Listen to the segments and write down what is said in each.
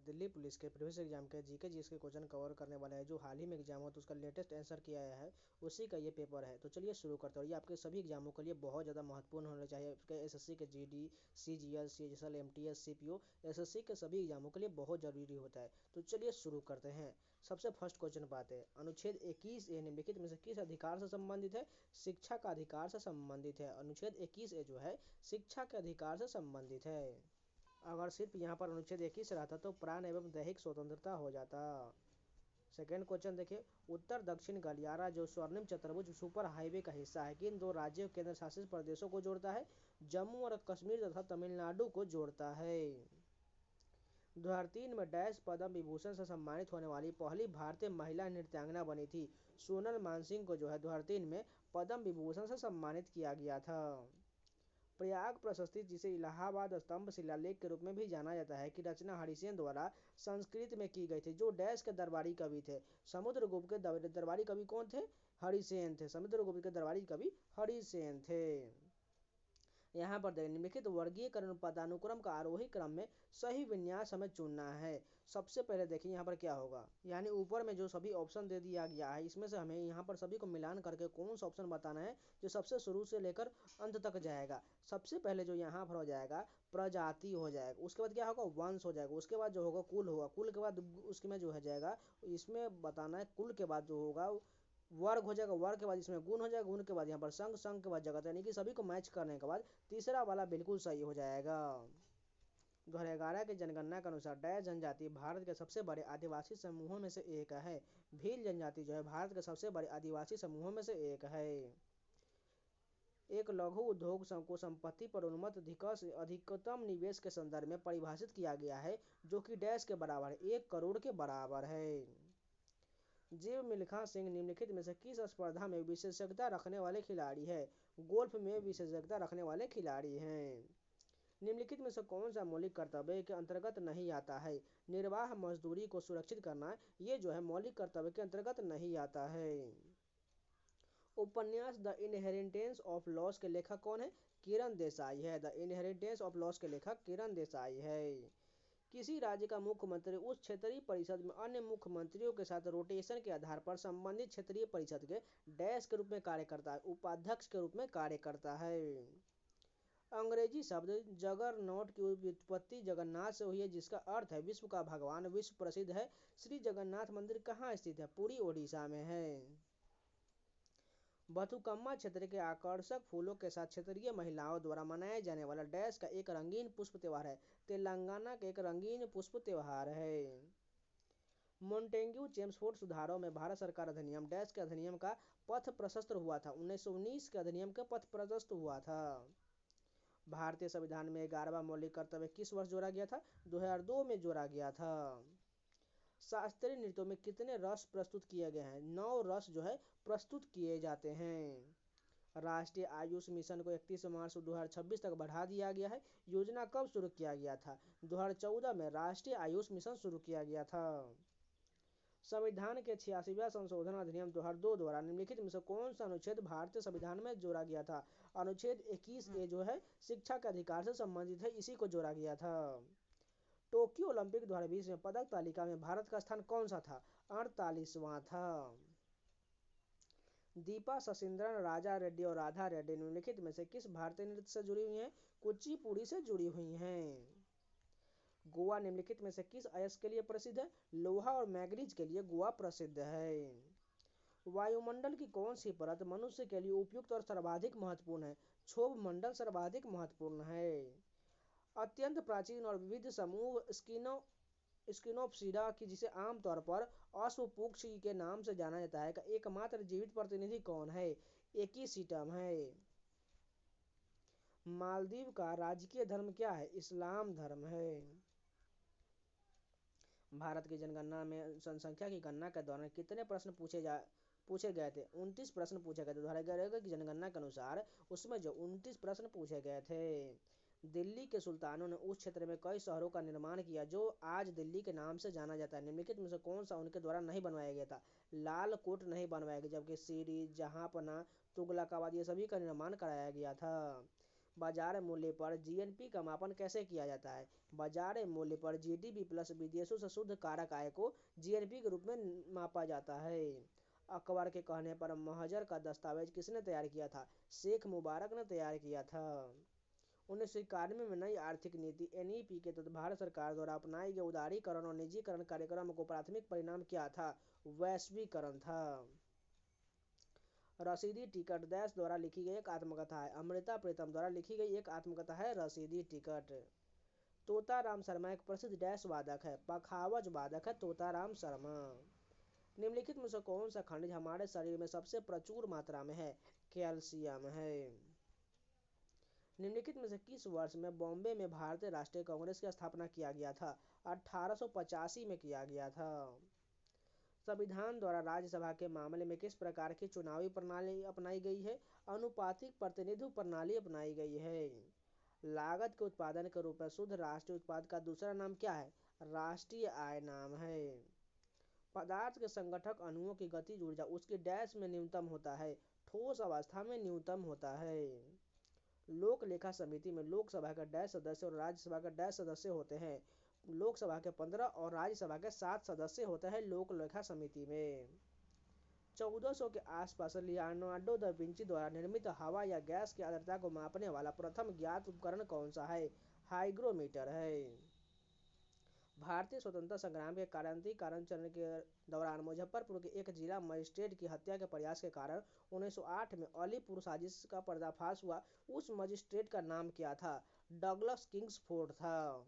Delhi police के previous exam के GK GS के क्वेश्चन कवर करने वाला है, जो हाल ही में एग्जाम हुआ तो उसका लेटेस्ट आंसर किया आया है, उसी का ये पेपर है। तो चलिए शुरू करते हैं। ये आपके सभी एग्जामों के लिए बहुत ज़्यादा महत्वपूर्ण होना चाहिए। आपके एसएससी के GD, CGL, CHSL, MTS, CPO, SSC के सभी एग्जामों के लिए बहुत जरूरी होता है। तो चलिए शुरू करते हैं। सबसे फर्स्ट क्वेश्चन पाते हैं। अनुच्छेद 21A निम्नलिखित में से किस अधिकार से संबंधित है? शिक्षा का अधिकार से संबंधित है। अनुच्छेद 21A जो है शिक्षा के अधिकार से संबंधित है। अगर सिर्फ यहाँ पर अनुच्छेद 21 रहता तो प्राण एवं दैहिक स्वतंत्रता हो जाता। सेकेंड क्वेश्चन देखिए। उत्तर दक्षिण गलियारा जो स्वर्णिम चतुर्भुज सुपर हाईवे का हिस्सा है, किन दो राज्यों केंद्र शासित प्रदेशों को जोड़ता है? जम्मू और कश्मीर तथा तमिलनाडु को जोड़ता है। 2003 में डैश पद्म विभूषण से सम्मानित होने वाली पहली भारतीय महिला नृत्यांगना बनी थी। सोनल मानसिंह को जो है 2003 में पद्म विभूषण से सम्मानित किया गया था। प्रयाग प्रशस्ति, जिसे इलाहाबाद स्तंभ शिलालेख के रूप में भी जाना जाता है, की रचना हरिसेन द्वारा संस्कृत में की गई थी। जो डैश के दरबारी कवि थे? समुद्रगुप्त के दरबारी कवि कौन थे? हरिसेन थे। समुद्रगुप्त के दरबारी कवि हरिसेन थे। यहाँ पर निम्नलिखित वर्गीकरण पदानुक्रम का आरोही क्रम में सही विन्यास हमें चुनना है। सबसे पहले देखिए यहाँ पर क्या होगा, यानी ऊपर में जो सभी ऑप्शन दे दिया गया है, इसमें से हमें यहाँ पर सभी को मिलान करके कौन सा ऑप्शन बताना है जो सबसे शुरू से लेकर अंत तक जाएगा। सबसे पहले जो यहाँ पर हो जाएगा प्रजाति हो जाएगा, उसके बाद क्या होगा वंश हो जाएगा, उसके बाद जो होगा कुल होगा, कुल के बाद उसके में जो है जाएगा, इसमें बताना है कुल के बाद जो होगा वर्ग हो जाएगा, वर्ग के बाद इसमें गुण हो जाएगा, गुण के बाद यहाँ पर संघ, संघ के बाद जगत, यानी कि सभी को मैच करने के बाद तीसरा वाला बिल्कुल सही हो जाएगा। 2011 की जनगणना के अनुसार डैश जनजाति भारत के सबसे बड़े आदिवासी समूहों में से एक है। भील जनजाति जो है भारत के सबसे बड़े आदिवासी समूहों में से एक है। एक लघु उद्योग को संपत्ति पर उन्मत्त अधिकतम निवेश के संदर्भ में परिभाषित किया गया है, जो कि डैश के बराबर है, 1 करोड़ के बराबर है। जीव मिल्खा सिंह निम्नलिखित में से किस स्पर्धा में विशेषज्ञता रखने वाले खिलाड़ी है? गोल्फ में विशेषज्ञता रखने वाले खिलाड़ी हैं। निम्नलिखित में से कौन सा मौलिक कर्तव्य के अंतर्गत नहीं आता है? निर्वाह मजदूरी को सुरक्षित करना, ये जो है मौलिक कर्तव्य के अंतर्गत नहीं आता है। उपन्यास द इनहेरिटेंस ऑफ लॉस के लेखक कौन है? किरण देसाई है। द इनहेरिटेंस ऑफ लॉस के लेखक किरण देसाई है। किसी राज्य का मुख्यमंत्री उस क्षेत्रीय परिषद में अन्य मुख्यमंत्रियों के साथ रोटेशन के आधार पर संबंधित क्षेत्रीय परिषद के डैश के रूप में कार्य करता है, उपाध्यक्ष के रूप में कार्य करता है। अंग्रेजी शब्द जगरनॉट की व्युत्पत्ति जगन्नाथ से हुई है, जिसका अर्थ है विश्व का भगवान, विश्व प्रसिद्ध है। श्री जगन्नाथ मंदिर कहाँ स्थित है? पुरी ओडिशा में है। बथुकम्मा क्षेत्र के आकर्षक फूलों के साथ क्षेत्रीय महिलाओं द्वारा मनाया जाने वाला डैश का एक रंगीन पुष्प त्योहार है। तेलंगाना का एक रंगीन पुष्प त्योहार है। मोंटेग्यू चेम्सफोर्ड सुधारों में भारत सरकार अधिनियम डैश के अधिनियम का पथ प्रशस्त हुआ था। 1919 के अधिनियम का पथ प्रशस्त हुआ था। भारतीय संविधान में 11वां मौलिक कर्तव्य किस वर्ष जोड़ा गया था? 2002 में जोड़ा गया था। शास्त्रीय नृत्यों में कितने रस प्रस्तुत किए गए हैं? 9 रस जो है प्रस्तुत किए जाते हैं। राष्ट्रीय आयुष मिशन को 31 मार्च 2026 तक बढ़ा दिया गया है। योजना कब शुरू किया गया था? 2014 में राष्ट्रीय आयुष मिशन शुरू किया गया था। संविधान के 86वां संशोधन अधिनियम 2002 द्वारा निम्नलिखित में से कौन सा अनुच्छेद भारतीय संविधान में जोड़ा गया था? अनुच्छेद 21A जो है शिक्षा के अधिकार से संबंधित है, इसी को जोड़ा गया था। टोक्यो ओलंपिक 2020 में पदक तालिका में भारत का स्थान कौन सा था? 48वां था। दीपा सचिंद्रन, राजा रेड्डी और राधा रेड्डी निम्नलिखित में से किस भारतीय नृत्य से जुड़ी हुई हैं? कुचिपुड़ी से जुड़ी हुई हैं। गोवा निम्नलिखित में से किस अयस्क के लिए प्रसिद्ध है? लोहा और मैंगनीज के लिए गोवा प्रसिद्ध है। वायुमंडल की कौन सी परत मनुष्य के लिए उपयुक्त और सर्वाधिक महत्वपूर्ण है? क्षोभ मंडल सर्वाधिक महत्वपूर्ण है। अत्यंत प्राचीन और विविध समूह स्किनोप्सिडा की, जिसे आमतौर पर अश्वपुच्छ के नाम से जाना जाता है, का एकमात्र जीवित प्रतिनिधि कौन है? एकीसिटम है। मालदीव का राजकीय धर्म क्या है? इस्लाम धर्म है। भारत की जनगणना में जनसंख्या की गणना के दौरान कितने प्रश्न पूछे गए थे? 29 प्रश्न पूछे गए थे। 2011 की जनगणना के अनुसार उसमें जो 29 प्रश्न पूछे गए थे। दिल्ली के सुल्तानों ने उस क्षेत्र में कई शहरों का निर्माण किया जो आज दिल्ली के नाम से जाना जाता है। निम्नलिखित में से कौन सा उनके द्वारा नहीं बनवाया गया था? लाल कोट नहीं बनवाया गया, जबकि सीरी, जहांपना, तुगलकाबाद ये सभी का निर्माण कराया गया था। बाजार मूल्य पर जीएनपी का मापन कैसे किया जाता है? बाजार मूल्य पर जीडीपी प्लस विदेशों से शुद्ध कारक आय को जीएनपी के रूप में मापा जाता है। अकबर के कहने पर महजर का दस्तावेज किसने तैयार किया था? शेख मुबारक ने तैयार किया था। 1991 में नई आर्थिक नीति एनईपी के तहत भारत सरकार द्वारा अपनाई गई उदारीकरण और निजीकरण कार्यक्रम को प्राथमिक परिणाम क्या था? वैश्वीकरण था। रसीदी टिकट देश द्वारा लिखी गई एक आत्मकथा है। अमृता प्रीतम द्वारा लिखी गई एक आत्मकथा है रसीदी टिकट। तोताराम शर्मा एक प्रसिद्ध डैश वादक है। पखावज वादक है तोताराम शर्मा। निम्नलिखित में से कौन सा खनिज हमारे शरीर में सबसे प्रचुर मात्रा में है? कैल्शियम है। निम्नलिखित में से किस वर्ष में बॉम्बे में भारतीय राष्ट्रीय कांग्रेस की स्थापना किया गया था? 1885 में किया गया था। संविधान द्वारा राज्यसभा के मामले में किस प्रकार की चुनावी प्रणाली अपनाई गई है? अनुपातिक प्रतिनिधित्व प्रणाली अपनाई गई है। लागत के उत्पादन के रूप में शुद्ध राष्ट्रीय उत्पाद का दूसरा नाम क्या है? राष्ट्रीय आय नाम है। पदार्थ के संगठक अणुओं की गतिज ऊर्जा उसकी डैश में न्यूनतम होता है? ठोस अवस्था में न्यूनतम होता है। लोक लेखा समिति में लोकसभा के डैश सदस्य और राज्यसभा के डैश सदस्य होते हैं? लोकसभा के 15 और राज्यसभा के 7 सदस्य होते हैं लोक लेखा समिति में। 1400 के आसपास लियोनार्डो दा विंची द्वारा निर्मित हवा या गैस की आर्द्रता को मापने वाला प्रथम ज्ञात उपकरण कौन सा है? हाइग्रोमीटर है। भारतीय स्वतंत्रता संग्राम के क्रांतिकारी चरण के दौरान मुजफ्फरपुर के एक जिला मजिस्ट्रेट की हत्या के प्रयास के कारण 1908 में अलीपुर साजिश का पर्दाफाश हुआ। उस मजिस्ट्रेट का नाम क्या था? डगलस किंग्सफोर्ड था।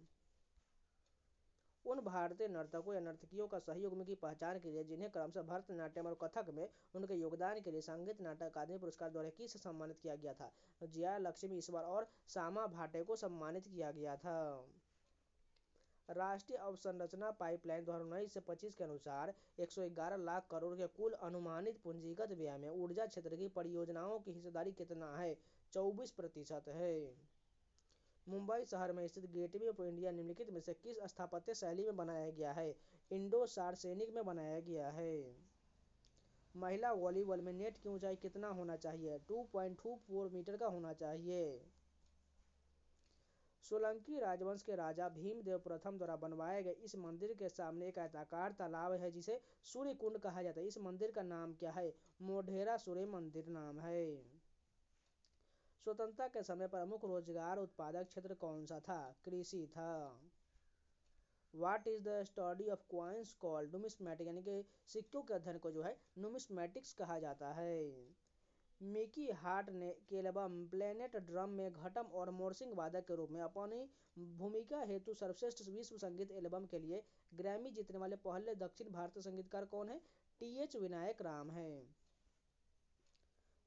उन भारतीय नर्तकों या नर्तकियों का सही युग्म की पहचान कीजिए जिन्हें क्रमशः भरतनाट्यम और कथक में उनके योगदान के लिए संगीत नाटक अकादमी पुरस्कार द्वारा किससे सम्मानित किया गया था? जया लक्ष्मी ईश्वर और सामा भाटे को सम्मानित किया गया था। राष्ट्रीय अवसंरचना पाइपलाइन 2019 से 25 के अनुसार 111 लाख करोड़ के कुल अनुमानित पूंजीगत व्यय में ऊर्जा क्षेत्र की परियोजनाओं की हिस्सेदारी कितना है? 24% है। मुंबई शहर में स्थित गेटवे ऑफ इंडिया निम्नलिखित में से किस स्थापत्य शैली में बनाया गया है? इंडो सार्सेनिक में बनाया गया है। महिला वॉलीबॉल में नेट की ऊंचाई कितना होना चाहिए? 2.24 मीटर का होना चाहिए। सोलंकी राजवंश के राजा भीमदेव प्रथम द्वारा बनवाए गए इस मंदिर के सामने एक आयताकार तालाब है जिसे सूर्य कुंड कहा जाता है। इस मंदिर का नाम क्या है? मोढेरा सूर्य मंदिर नाम है। स्वतंत्रता के समय प्रमुख रोजगार उत्पादक क्षेत्र कौन सा था? कृषि था। What is the study of coins called? Numismatic यानी कि सिक्कों के अध्ययन को जो है नुमिस्मेटिक्स कहा जाता है। मिकी हार्ट ने के एल्बम प्लेनेट ड्रम में घटम और मोर्सिंग वादक के रूप में अपनी भूमिका हेतु सर्वश्रेष्ठ विश्व संगीत एल्बम के लिए ग्रैमी जीतने वाले पहले दक्षिण भारतीय संगीतकार कौन है? टी.एच. विनायक राम है।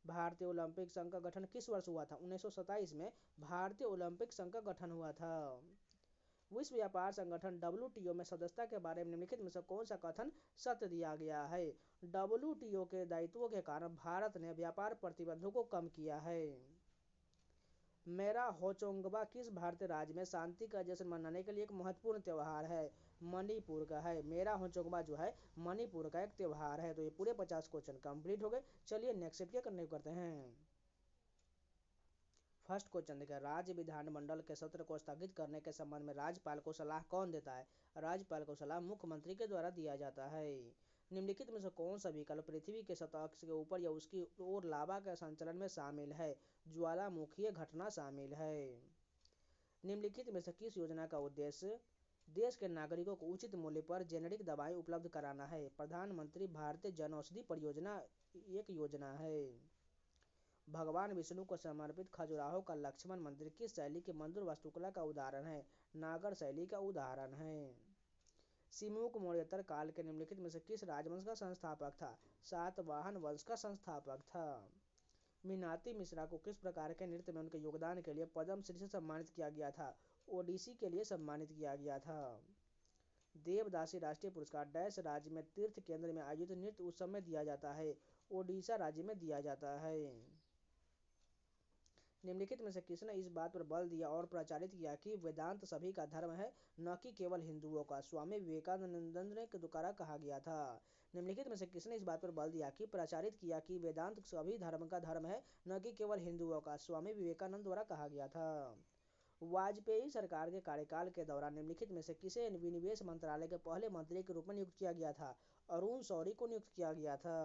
भारतीय ओलंपिक संघ का गठन किस वर्ष हुआ था? 1927 में भारतीय ओलंपिक संघ का गठन हुआ था। विश्व व्यापार संगठन डब्ल्यूटीओ में सदस्यता के बारे में निम्नलिखित में से कौन सा कथन सत्य दिया गया है? डब्ल्यूटीओ के दायित्वों के कारण भारत ने व्यापार प्रतिबंधों को कम किया है। मेरा होचोंगबा किस भारतीय राज्य में शांति का जश्न मनाने के लिए एक महत्वपूर्ण त्योहार है? मणिपुर का है। मेरा होचोंगबा जो है मणिपुर का एक त्योहार है। तो ये पूरे 50 क्वेश्चन कंप्लीट हो गए। चलिए नेक्स्ट क्या करने करते हैं। फर्स्ट क्वेश्चन देखिए, राज्य विधानमंडल के सत्र को स्थगित करने के संबंध में राज्यपाल को सलाह कौन देता है? राज्यपाल को सलाह मुख्यमंत्री के द्वारा दिया जाता है। निम्नलिखित में से कौन सा विकल्प पृथ्वी के सतह के ऊपर या उसकी ओर लावा के संचलन में शामिल है? ज्वालामुखीय घटना शामिल है। निम्नलिखित में से किस योजना का उद्देश्य देश के नागरिकों को उचित मूल्य पर जेनेरिक दवाएं उपलब्ध कराना है? प्रधानमंत्री भारतीय जन औषधि परियोजना एक योजना है। भगवान विष्णु को समर्पित खजुराहो का लक्ष्मण मंदिर किस शैली की मंदिर वास्तुकला का उदाहरण है? नागर शैली का उदाहरण है। सिमुक मौर्योत्तर काल के निम्नलिखित में से किस राजवंश का संस्थापक था? सातवाहन वंश का संस्थापक था। मीनाती मिश्रा को किस प्रकार के नृत्य में उनके योगदान के लिए पद्म श्री से सम्मानित किया गया था? ओडिसी के लिए सम्मानित किया गया था। देवदासी राष्ट्रीय पुरस्कार डैश राज्य में तीर्थ केंद्र में आयोजित नृत्य उत्सव में दिया जाता है? ओडिशा राज्य में दिया जाता है। निम्नलिखित में से किसने इस बात पर बल दिया और प्रचारित किया कि वेदांत सभी का धर्म है, न कि केवल हिंदुओं का? स्वामी विवेकानंद ने द्वारा कहा गया था। निम्नलिखित में से किसने इस बात पर बल दिया कि प्रचारित किया कि वेदांत सभी धर्म का धर्म है, न कि केवल हिंदुओं का? स्वामी विवेकानंद द्वारा कहा गया था। वाजपेयी सरकार के कार्यकाल के दौरान निम्नलिखित में से किसे विनिवेश मंत्रालय के पहले मंत्री के रूप में नियुक्त किया गया था? अरुण शौरी को नियुक्त किया गया था।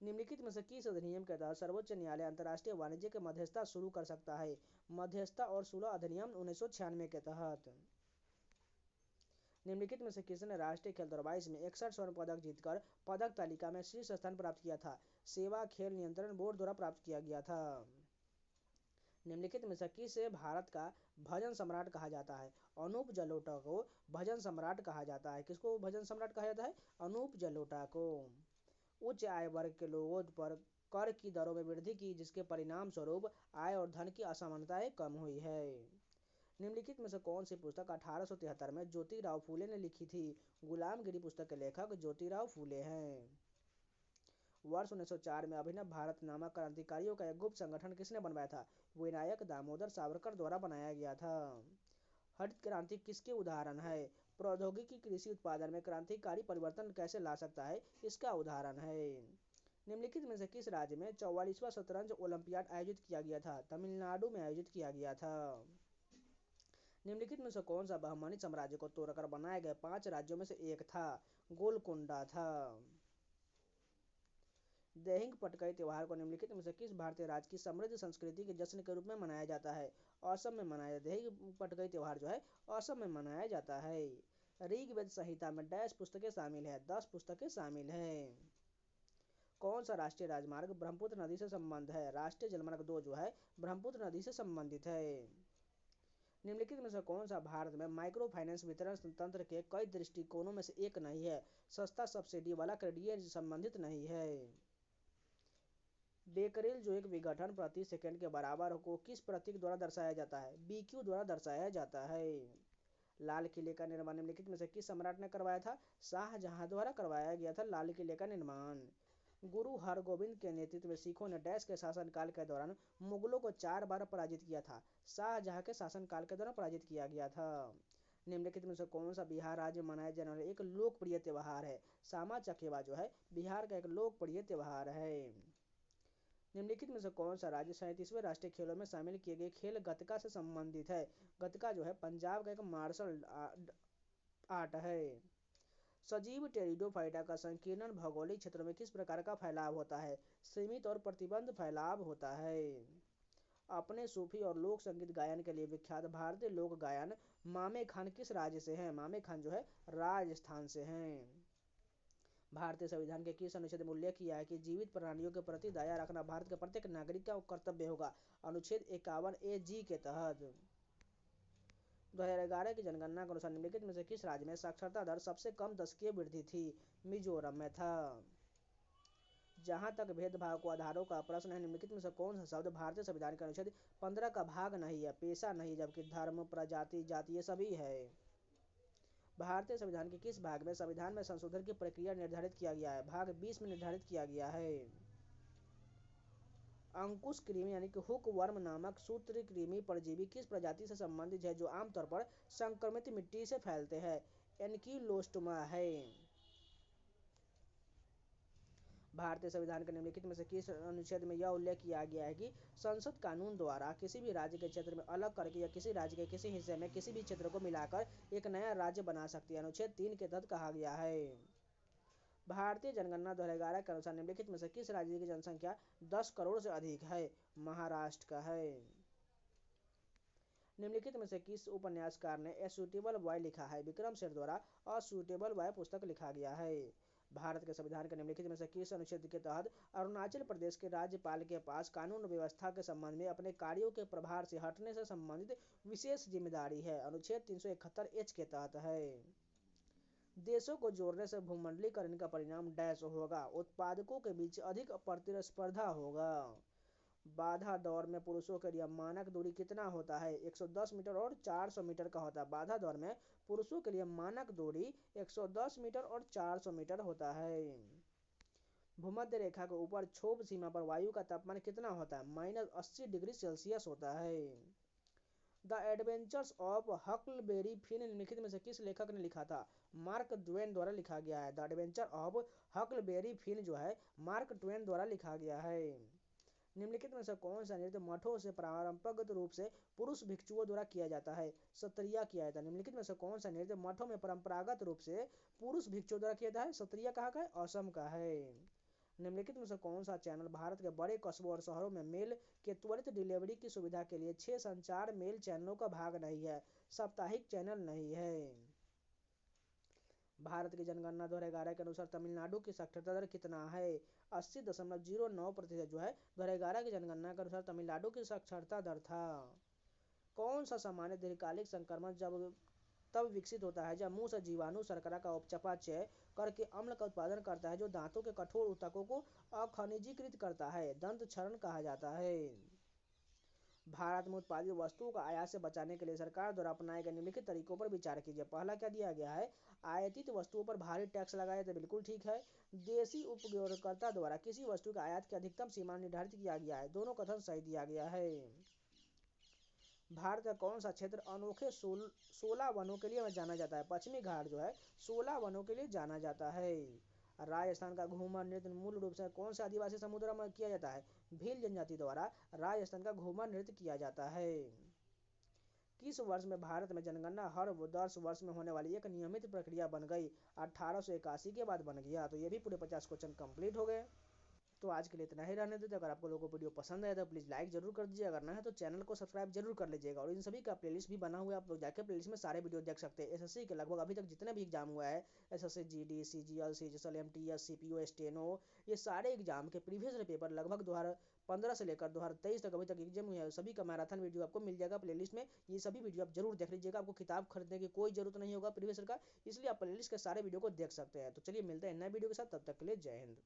निम्नलिखित में से किस अधिनियम के तहत सर्वोच्च न्यायालय अंतर्राष्ट्रीय वाणिज्य के मध्यस्थता शुरू कर सकता है? मध्यस्थता और सुलह अधिनियम 1996 के तहत। निम्नलिखित में से किसने राष्ट्रीय खेल 2022 में 61 स्वर्ण पदक जीतकर पदक तालिका में शीर्ष स्थान प्राप्त किया था? सेवा खेल नियंत्रण बोर्ड द्वारा प्राप्त किया गया था। निम्नलिखित में से किसे भारत का भजन सम्राट कहा जाता है? अनूप जलोटा को भजन सम्राट कहा जाता है। किसको भजन सम्राट कहा जाता है? अनूप जलोटा को। उच्च आय वर्ग के लोगों पर कर की दरों में वृद्धि की, जिसके परिणाम स्वरूप आय और धन की असमानताएं कम हुई है। निम्नलिखित में से कौन सी पुस्तक 1873 में ज्योतिराव फूले ने लिखी थी? गुलामगिरी पुस्तक के लेखक ज्योतिराव फूले हैं। वर्ष 1904 में अभिनव भारत नामक क्रांतिकारियों का एक गुप्त संगठन किसने बनवाया था? विनायक दामोदर सावरकर द्वारा बनाया गया था। हरित क्रांति किसके उदाहरण है? प्रौद्योगिकी कृषि उत्पादन में क्रांतिकारी परिवर्तन कैसे ला सकता है, इसका उदाहरण है। निम्नलिखित में से किस राज्य में 44वां शतरंज ओलंपियाड आयोजित किया गया था? तमिलनाडु में आयोजित किया गया था। निम्नलिखित में से कौन सा बहमनी साम्राज्य को तोड़कर बनाए गए 5 राज्यों में से एक था? गोलकोंडा था। दैहिक पटकई त्योहार को निम्नलिखित में से किस भारतीय राज्य की समृद्ध संस्कृति के जश्न के रूप में मनाया जाता है? असम में मनाया दैहिक पटकई त्योहार जो है असम में मनाया जाता है। ऋग्वेद संहिता में डैश पुस्तकें शामिल है? 10 पुस्तकें शामिल हैं। कौन सा राष्ट्रीय राजमार्ग ब्रह्मपुत्र नदी से संबंध है? राष्ट्रीय जलमार्ग 2 जो है ब्रह्मपुत्र नदी से संबंधित है। निम्नलिखित में से कौन सा भारत में माइक्रो फाइनेंस वितरण तंत्र के कई दृष्टिकोणों में से एक नहीं है? सस्ता सब्सिडी वाला क्रेडिट संबंधित नहीं है। बेकरेल जो एक विघटन प्रति सेकंड के बराबर को किस प्रतीक द्वारा दर्शाया जाता है? BQ द्वारा दर्शाया जाता है। लाल किले का निर्माण निम्नलिखित में से किस सम्राट ने करवाया था? शाहजहां द्वारा करवाया गया था लाल किले का निर्माण। गुरु हरगोबिंद के नेतृत्व में सिखों ने डैश के शासनकाल के दौरान मुगलों को 4 बार पराजित किया था? शाहजहां के शासनकाल के दौरान पराजित किया गया था। निम्नलिखित में से कौन सा बिहार राज्य में मनाया जाने वाला एक लोकप्रिय त्योहार है? सामा चकेवा जो है बिहार का एक लोकप्रिय त्योहार है। निम्नलिखित में से कौन सा राज्य 37वें राष्ट्रीय खेलों में शामिल किए गए खेल गतका से संबंधित है? गतका जो है पंजाब का एक मार्शल आर्ट है। सजीव टेरिडोफाइटा का संकीर्ण भौगोलिक क्षेत्रों में किस प्रकार का फैलाव होता है? सीमित और प्रतिबंध फैलाव होता है। अपने सूफी और लोक संगीत गायन के लिए विख्यात भारतीय लोक गायन मामे खान किस राज्य से हैं? मामे खान जो है राजस्थान से हैं। भारतीय संविधान के किस अनुच्छेद में उल्लेख किया है कि जीवित प्राणियों के प्रति दया रखना भारत के प्रत्येक नागरिक का कर्तव्य होगा? अनुच्छेद 51A(G) के तहत। 2011 की जनगणना के अनुसार निम्नलिखित में से किस राज्य में साक्षरता दर सबसे कम दशकीय वृद्धि थी? मिजोरम में था। जहां तक भेदभाव को आधारों का प्रश्न है, निम्नलिखित में से कौन सा शब्द भारतीय संविधान के अनुच्छेद 15 का भाग नहीं है? पेशा नहीं, जबकि धर्म, प्रजाति, जाति ये सभी है। भारतीय संविधान के किस भाग में संविधान में संशोधन की प्रक्रिया निर्धारित किया गया है? भाग 20 में निर्धारित किया गया है। अंकुश कृमि यानी कि हुक वर्म नामक सूत्रकृमि परजीवी किस प्रजाति से संबंधित है जो आमतौर पर संक्रमित मिट्टी से फैलते हैं? एनकीलोस्टोमा है। भारतीय संविधान के निम्नलिखित में से किस अनुच्छेद में यह उल्लेख किया गया है कि संसद कानून द्वारा किसी भी राज्य के क्षेत्र में अलग करके या किसी राज्य के किसी हिस्से में किसी भी क्षेत्र को मिलाकर एक नया राज्य बना सकती है? अनुच्छेद 3 के तहत कहा गया है। भारतीय जनगणना 2011 के अनुसार निम्नलिखित में से किस राज्य की जनसंख्या 10 करोड़ से अधिक है? महाराष्ट्र का है। निम्नलिखित में से किस उपन्यासकार ने ए सूटेबल बॉय लिखा है? विक्रम सेठ द्वारा अ सूटेबल बॉय पुस्तक लिखा गया है। भारत के संविधान के निम्नलिखित में से किस अनुच्छेद के तहत अरुणाचल प्रदेश के राज्यपाल के पास कानून व्यवस्था के संबंध में अपने कार्यों के प्रभार से हटने से संबंधित विशेष जिम्मेदारी है? अनुच्छेद 371H के तहत है। देशों को जोड़ने से भूमंडलीकरण का परिणाम डैश होगा? उत्पादकों के बीच अधिक प्रतिस्पर्धा होगा। बाधा दौड़ में पुरुषों के लिए मानक दूरी कितना होता है? 110 मीटर और 400 मीटर का होता है। बाधा दौड़ में पुरुषों के लिए मानक दूरी 110 मीटर और 400 मीटर होता है। भूमध्य रेखा के ऊपर क्षोभ सीमा पर वायु का तापमान कितना होता है? -80 डिग्री सेल्सियस होता है। The adventures of Huckleberry Finn निम्नलिखित में से किस लेखक ने लिखा था? मार्क ट्वेन द्वारा लिखा गया है। The adventure of Huckleberry Finn जो है मार्क ट्वेन द्वारा लिखा गया है। निम्नलिखित में से कौन सा नृत्य मठों से परंपरागत रूप से पुरुष भिक्षुओं द्वारा किया जाता है? सत्रिया किया जाता है। निम्नलिखित में से कौन सा नृत्य मठों में परंपरागत रूप से पुरुष भिक्षुओं द्वारा किया जाता है? सत्रिया कहाँ का है? असम का है। निम्नलिखित में से कौन सा चैनल भारत के बड़े कस्बों और शहरों में मेल के त्वरित डिलीवरी की सुविधा के लिए 6 संचार मेल चैनलों का भाग नहीं है? साप्ताहिक चैनल नहीं है। भारत की जनगणना 2011 के अनुसार तमिलनाडु की साक्षरता दर कितना है? 80.09% जो है 2011 की जनगणना के अनुसार तमिलनाडु की साक्षरता दर था। कौन सा सामान्य दीर्घकालिक संक्रमण तब विकसित होता है जब मुंह से जीवाणु शर्करा का चयापचय करके अम्ल का उत्पादन करता है जो दांतों के कठोर ऊतकों को अखनिजीकृत करता है? दंत क्षरण कहा जाता है। भारत में उत्पादित वस्तुओं का आयात से बचाने के लिए सरकार द्वारा अपनाए गए निम्नलिखित तरीकों पर विचार कीजिए। पहला क्या दिया गया है? आयातित वस्तुओं पर भारी टैक्स लगाया तो बिल्कुल ठीक है। देशी उपयोगकर्ता द्वारा किसी वस्तु के आयात की अधिकतम सीमा निर्धारित किया गया है। दोनों कथन सही दिया गया है। भारत का कौन सा क्षेत्र अनोखे 16 वनों के लिए जाना जाता है? पश्चिमी घाट जो है 16 वनों के लिए जाना जाता है। राजस्थान का घूमर नृत्य मूल रूप से कौन से आदिवासी समुदाय में किया जाता है? भील जनजाति द्वारा राजस्थान का घूमर नृत्य किया जाता है। किस वर्ष में भारत में जनगणना हर 10 वर्ष में होने वाली एक नियमित प्रक्रिया बन गई? 1881 के बाद बन गया। तो ये भी पूरे 50 क्वेश्चन कंप्लीट हो गए। तो आज के लिए इतना ही रहने देते। अगर आपको लोगों को वीडियो पसंद आया तो प्लीज़ लाइक जरूर कर दीजिए। अगर ना है तो चैनल को सब्सक्राइब जरूर कर लीजिएगा। और इन सभी का प्लेलिस्ट भी बना हुआ है, आप लोग जाकर प्लेलिस्ट में सारे वीडियो देख सकते हैं। एसएससी के लगभग अभी तक जितने भी एग्जाम हुआ है, SSC GD, CGL, CGL, MTS, CPO, steno, ये सारे एग्जाम के प्रीवियस पेपर लगभग 2015 से लेकर 2023 तक अभी तक एग्जाम हुए हैं, सभी का मैराथन वीडियो आपको मिल जाएगा प्लेलिस्ट में। ये सभी वीडियो आप जरूर देख लीजिएगा। आपको किताब खरीदने की कोई जरूरत नहीं होगा प्रीवियस का, इसलिए आप प्लेलिस्ट के सारे वीडियो को देख सकते हैं। तो चलिए मिलते हैं नए वीडियो के साथ, तब तक के लिए जय हिंद।